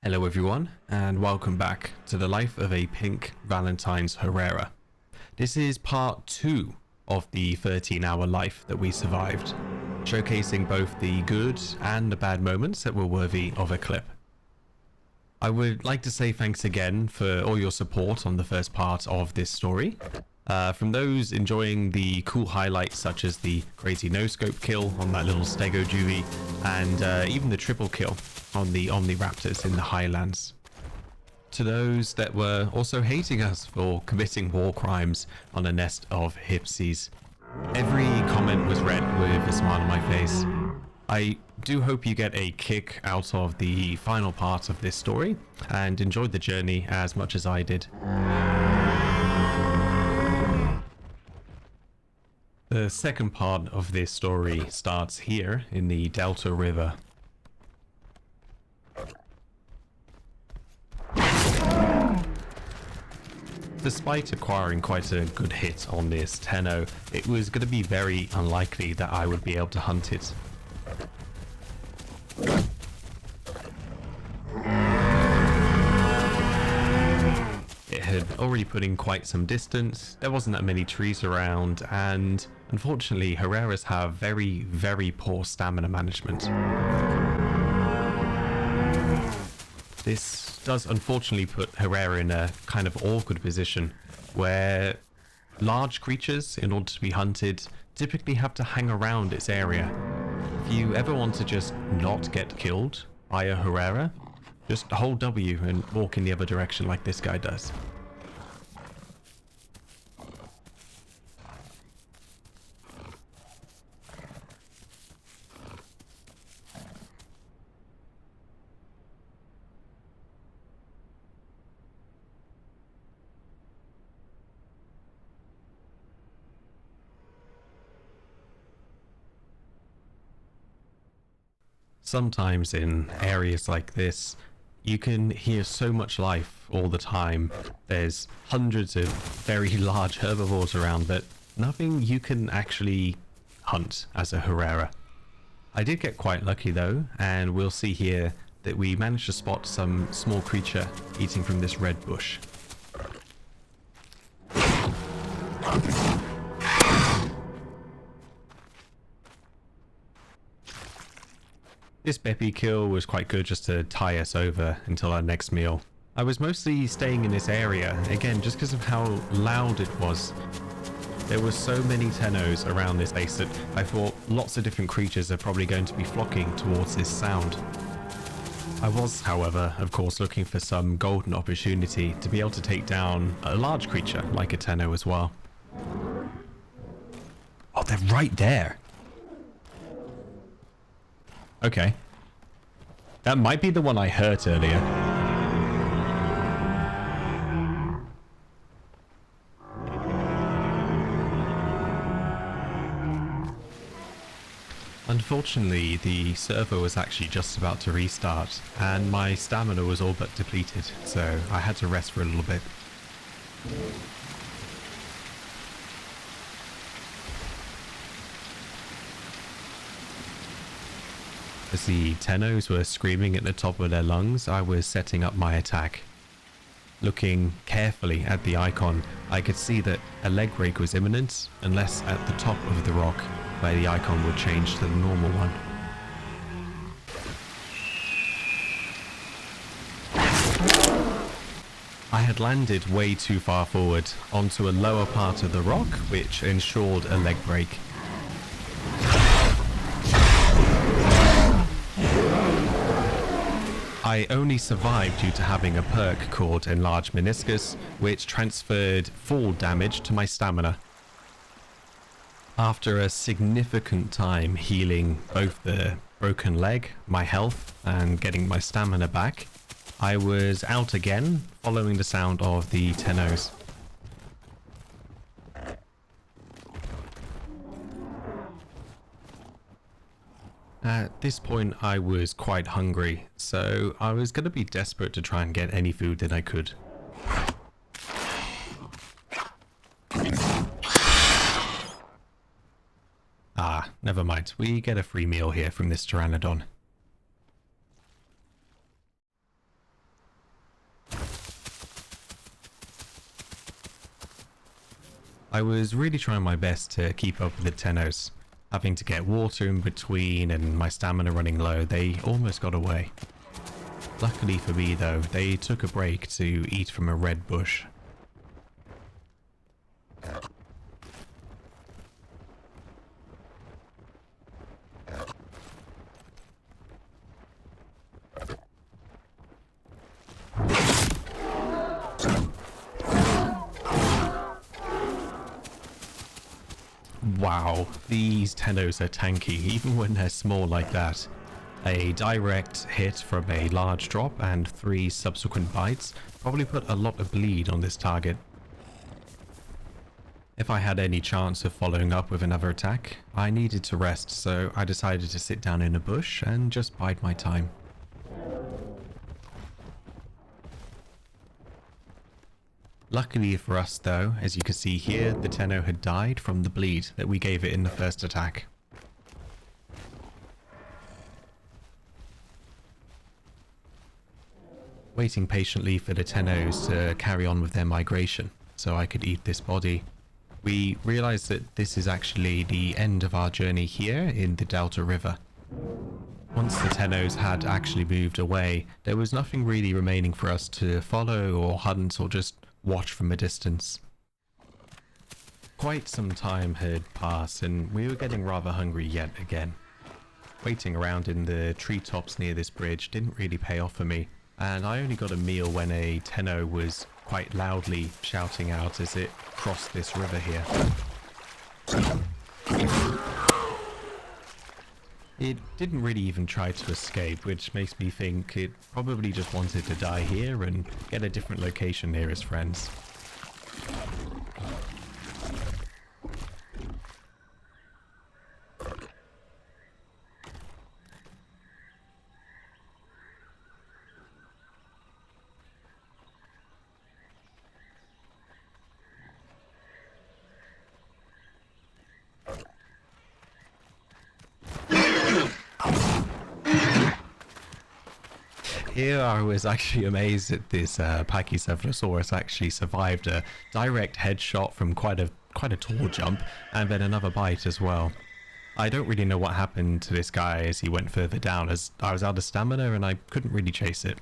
Hello everyone, and welcome back to the life of a pink Valentines Herrera. This is part 2 of the 13-hour life that we survived, showcasing both the good and the bad moments that were worthy of a clip. I would like to say thanks again for all your support on the first part of this story. From those enjoying the cool highlights such as the crazy no-scope kill on that little stego juvie, and even the triple kill on the Raptors in the Highlands. To those that were also hating us for committing war crimes on a nest of hipsies. Every comment was read with a smile on my face. I do hope you get a kick out of the final part of this story and enjoyed the journey as much as I did. The second part of this story starts here in the Delta River. Despite acquiring quite a good hit on this Tenno, it was going to be very unlikely that I would be able to hunt it. It had already put in quite some distance, there wasn't that many trees around, and unfortunately Herreras have very poor stamina management. This does unfortunately put Herrera in a kind of awkward position where large creatures, in order to be hunted, typically have to hang around its area. If you ever want to just not get killed by a Herrera, just hold W and walk in the other direction like this guy does. Sometimes in areas like this, you can hear so much life all the time. There's hundreds of very large herbivores around, but nothing you can actually hunt as a Herrera. I did get quite lucky though, and we'll see here that we managed to spot some small creature eating from this red bush. This Beppy kill was quite good just to tie us over until our next meal. I was mostly staying in this area, again just because of how loud it was. There were so many Tennos around this place that I thought lots of different creatures are probably going to be flocking towards this sound. I was, however, of course looking for some golden opportunity to be able to take down a large creature like a Tenno as well. Oh, they're right there! Okay. That might be the one I hurt earlier. Unfortunately, the server was actually just about to restart, and my stamina was all but depleted, so I had to rest for a little bit. As the Tennos were screaming at the top of their lungs, I was setting up my attack. Looking carefully at the icon, I could see that a leg break was imminent, unless at the top of the rock, where the icon would change to the normal one. I had landed way too far forward onto a lower part of the rock, which ensured a leg break. I only survived due to having a perk called Enlarged Meniscus, which transferred full damage to my stamina. After a significant time healing both the broken leg, my health, and getting my stamina back, I was out again, following the sound of the Tennos. At this point I was quite hungry, so I was going to be desperate to try and get any food that I could. Ah, never mind. We get a free meal here from this Pteranodon. I was really trying my best to keep up with the Tenos. Having to get water in between and my stamina running low, they almost got away. Luckily for me though, they took a break to eat from a red bush. Wow, these Tenos are tanky, even when they're small like that. A direct hit from a large drop and 3 subsequent bites probably put a lot of bleed on this target. If I had any chance of following up with another attack, I needed to rest, so I decided to sit down in a bush and just bide my time. Luckily for us though, as you can see here, the Tenno had died from the bleed that we gave it in the first attack. Waiting patiently for the Tennos to carry on with their migration, so I could eat this body. We realized that this is actually the end of our journey here in the Delta River. Once the Tennos had actually moved away, there was nothing really remaining for us to follow or hunt or just watch from a distance. Quite some time had passed and we were getting rather hungry yet again. Waiting around in the treetops near this bridge didn't really pay off for me, and I only got a meal when a Tenno was quite loudly shouting out as it crossed this river here. It didn't really even try to escape, which makes me think it probably just wanted to die here and get a different location near his friends. Here I was actually amazed that this Pachycephalosaurus actually survived a direct headshot from quite a tall jump and then another bite as well. I don't really know what happened to this guy as he went further down, as I was out of stamina and I couldn't really chase it.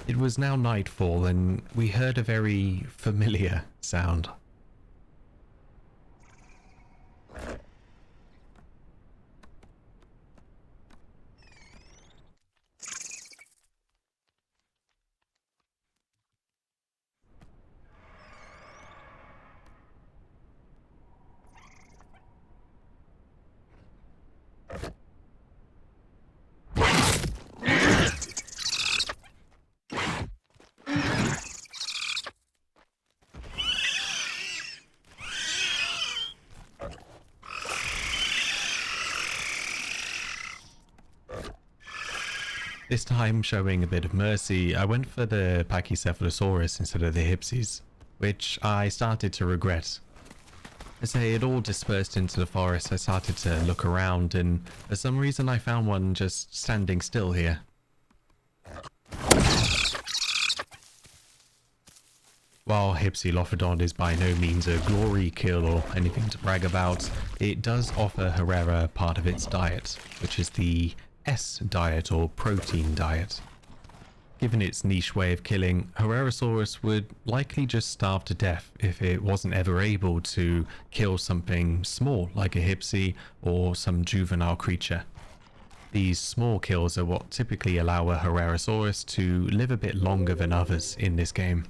It was now nightfall and we heard a very familiar sound. This time, showing a bit of mercy, I went for the Pachycephalosaurus instead of the Hypsies, which I started to regret. As they had all dispersed into the forest, I started to look around, and for some reason I found one just standing still here. While Hypsilophodon is by no means a glory kill or anything to brag about, it does offer Herrera part of its diet, which is the S diet or protein diet. Given its niche way of killing, Herrerasaurus would likely just starve to death if it wasn't ever able to kill something small like a Hypsi or some juvenile creature. These small kills are what typically allow a Herrerasaurus to live a bit longer than others in this game.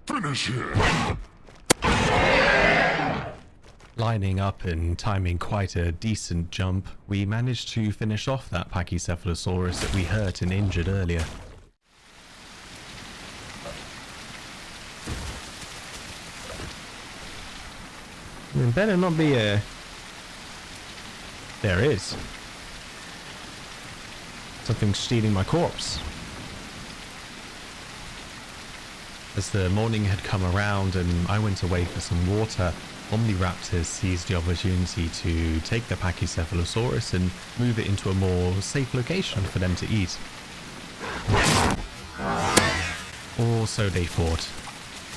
Finish him! Lining up and timing quite a decent jump, we managed to finish off that Pachycephalosaurus that we hurt and injured earlier. It better not be a... There is. Something's stealing my corpse. As the morning had come around and I went away for some water, Omniraptors seized the opportunity to take the Pachycephalosaurus and move it into a more safe location for them to eat. Or so they thought.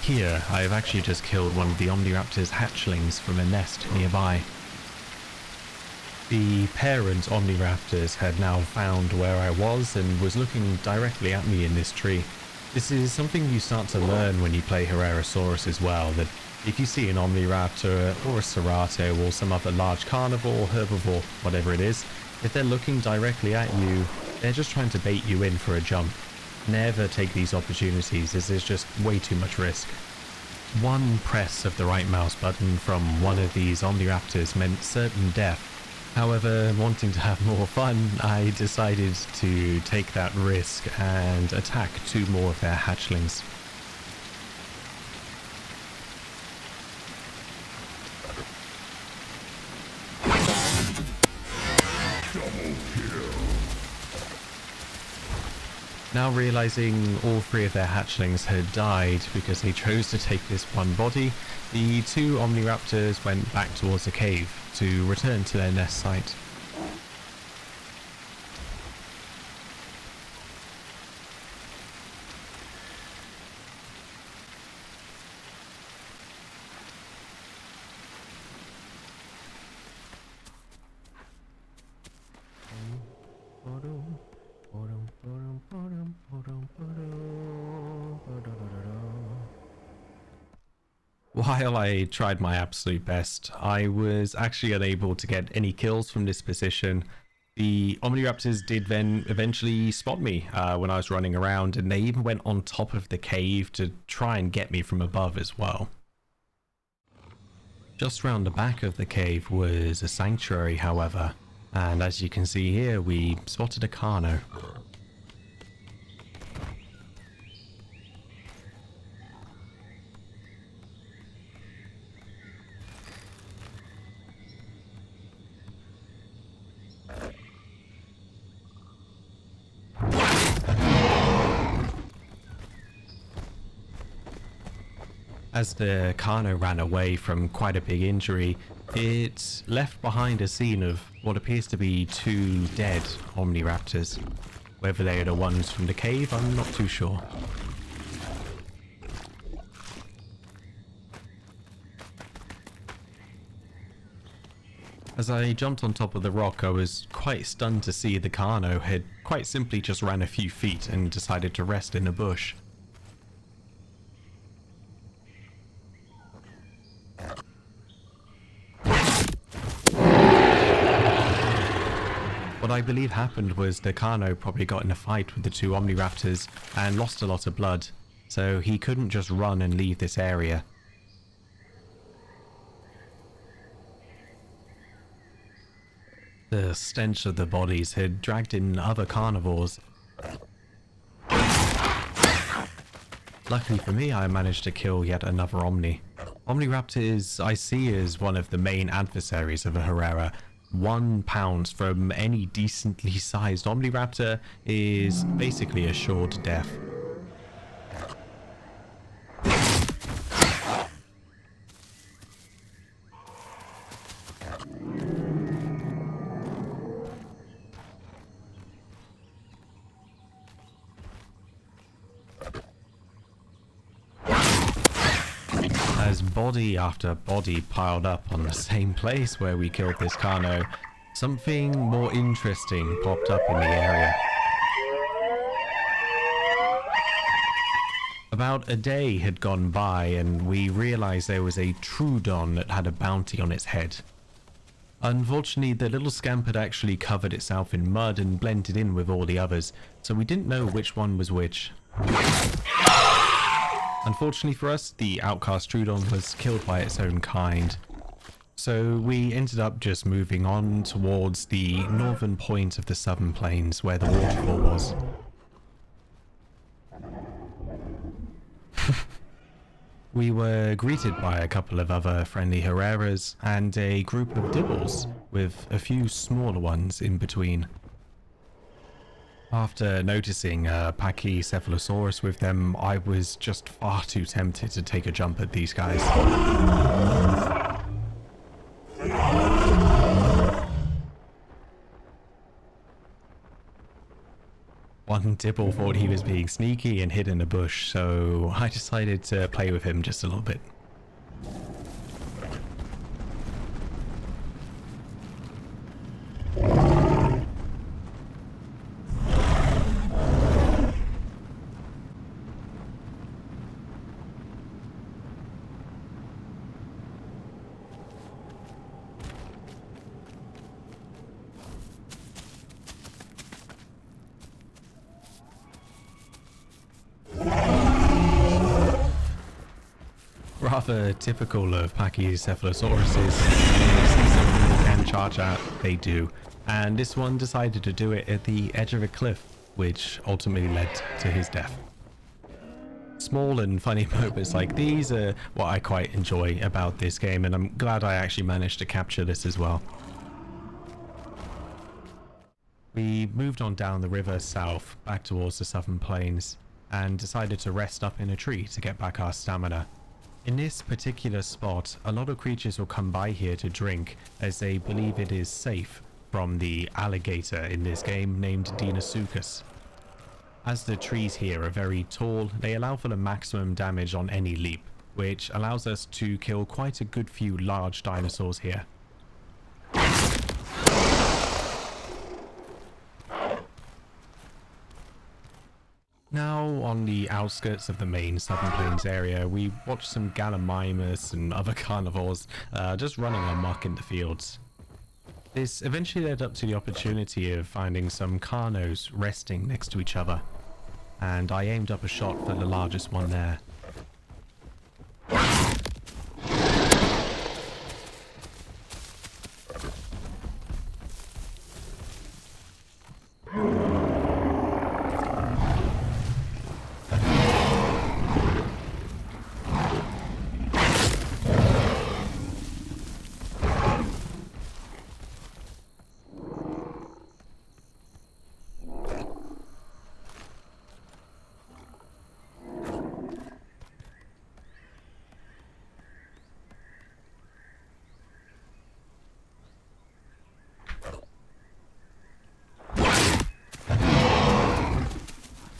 Here, I have actually just killed one of the Omniraptor's hatchlings from a nest nearby. The parent Omniraptors had now found where I was and was looking directly at me in this tree. This is something you start to learn when you play Herrerasaurus as well, that if you see an Omniraptor or a Cerato or some other large carnivore, herbivore, whatever it is, if they're looking directly at you, they're just trying to bait you in for a jump. Never take these opportunities, as there's just way too much risk. One press of the right mouse button from one of these Omniraptors meant certain death. However, wanting to have more fun, I decided to take that risk and attack 2 more of their hatchlings. Now realizing all 3 of their hatchlings had died because they chose to take this one body, the 2 Omniraptors went back towards the cave to return to their nest site. While I tried my absolute best, I was actually unable to get any kills from this position. The Omniraptors did then eventually spot me when I was running around, and they even went on top of the cave to try and get me from above as well. Just round the back of the cave was a sanctuary, however, and as you can see here, we spotted a Carno. As the Carno ran away from quite a big injury, it left behind a scene of what appears to be 2 dead Omniraptors. Whether they are the ones from the cave, I'm not too sure. As I jumped on top of the rock, I was quite stunned to see the Carno had quite simply just ran a few feet and decided to rest in a bush. What I believe happened was the Carno probably got in a fight with the 2 Omniraptors and lost a lot of blood, so he couldn't just run and leave this area. The stench of the bodies had dragged in other carnivores. Luckily for me, I managed to kill yet another Omni. Omniraptors I see as one of the main adversaries of a Herrera. 1 pounce from any decently sized Omniraptor is basically assured death. As body after body piled up on the same place where we killed this Carno, something more interesting popped up in the area. About a day had gone by and we realized there was a Troodon that had a bounty on its head. Unfortunately, the little scamp had actually covered itself in mud and blended in with all the others, so we didn't know which one was which. Unfortunately for us, the outcast Troodon was killed by its own kind. So we ended up just moving on towards the northern point of the southern plains where the waterfall was. We were greeted by a couple of other friendly Herreras and a group of Dibbles with a few smaller ones in between. After noticing a Pachycephalosaurus with them, I was just far too tempted to take a jump at these guys. One Dibble thought he was being sneaky and hid in a bush, so I decided to play with him just a little bit. Rather typical of Pachycephalosaurus is when they see something they can charge at, they do. And this one decided to do it at the edge of a cliff, which ultimately led to his death. Small and funny moments like these are what I quite enjoy about this game, and I'm glad I actually managed to capture this as well. We moved on down the river south, back towards the southern plains, and decided to rest up in a tree to get back our stamina. In this particular spot, a lot of creatures will come by here to drink, as they believe it is safe from the alligator in this game named Deinosuchus. As the trees here are very tall, they allow for the maximum damage on any leap, which allows us to kill quite a good few large dinosaurs here. Now, on the outskirts of the main Southern Plains area, we watched some Gallimimus and other carnivores just running amok in the fields. This eventually led up to the opportunity of finding some carnos resting next to each other, and I aimed up a shot for the largest one there.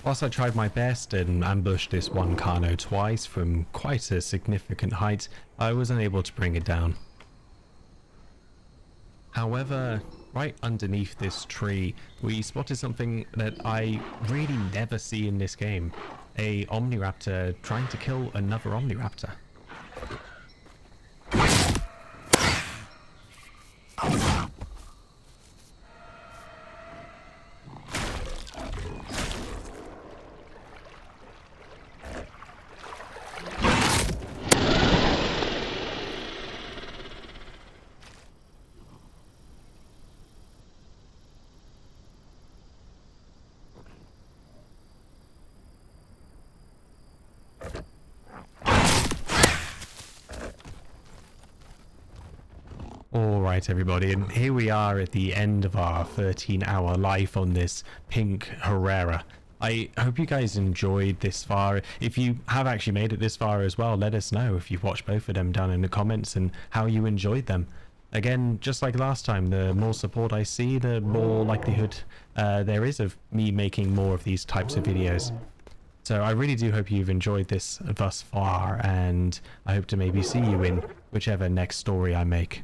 Whilst I tried my best and ambushed this one carno twice from quite a significant height, I was unable to bring it down. However, right underneath this tree, we spotted something that I really never see in this game. A Omniraptor trying to kill another Omniraptor. Alright everybody, and here we are at the end of our 13-hour life on this pink Herrera. I hope you guys enjoyed this far. If you have actually made it this far as well, let us know if you've watched both of them down in the comments and how you enjoyed them. Again, just like last time, the more support I see, the more likelihood there is of me making more of these types of videos. So I really do hope you've enjoyed this thus far, and I hope to maybe see you in whichever next story I make.